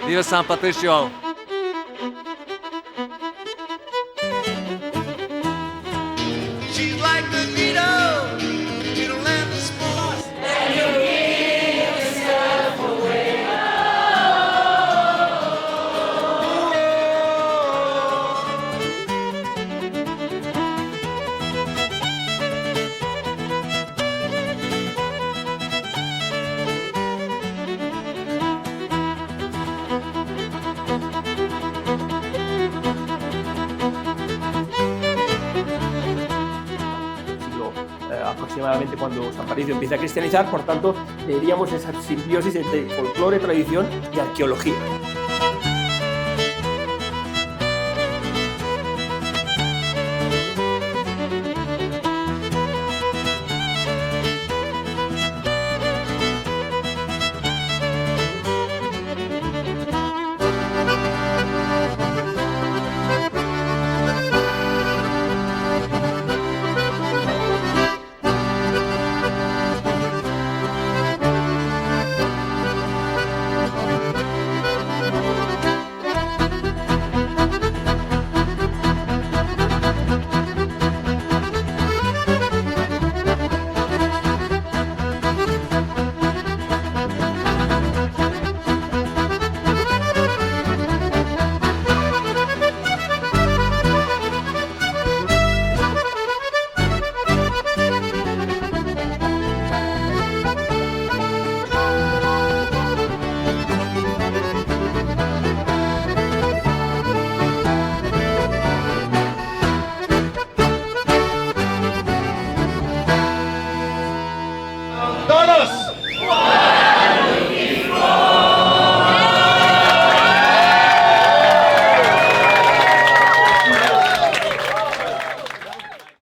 Viva San Patricio! She's like the needle in a land of sports. And you give yourself away. Aproximadamente cuando San Patricio empieza a cristianizar, por tanto, veríamos esa simbiosis entre folclore, tradición y arqueología.